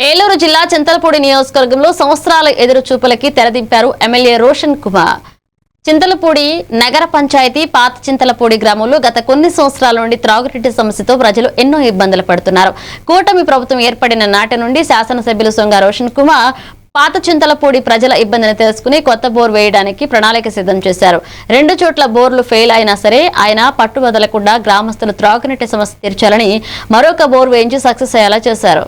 ఏలూరు జిల్లా చింతలపూడి నియోజకవర్గంలో సంవత్సరాల ఎదురుచూపులకి తెరదింపారు ఎమ్మెల్యే రోషన్ కుమార్. చింతలపూడి నగర పంచాయతీ పాత చింతలపూడి గ్రామంలో గత కొన్ని సంవత్సరాల నుండి త్రాగునీటి సమస్యతో ప్రజలు ఎన్నో ఇబ్బందులు పడుతున్నారు. కూటమి ప్రభుత్వం ఏర్పడిన నాటి నుండి శాసనసభ్యులు సొంగ రోషన్ కుమార్ పాత చింతలపూడి ప్రజల ఇబ్బందిని తెలుసుకుని కొత్త బోర్ వేయడానికి ప్రణాళిక సిద్ధం చేశారు. 2 చోట్ల బోర్లు ఫెయిల్ అయినా సరే ఆయన పట్టు వదలకుండా గ్రామస్తులు త్రాగునీటి సమస్య తీర్చాలని మరొక బోర్ వేయించి సక్సెస్ అయ్యేలా చేశారు.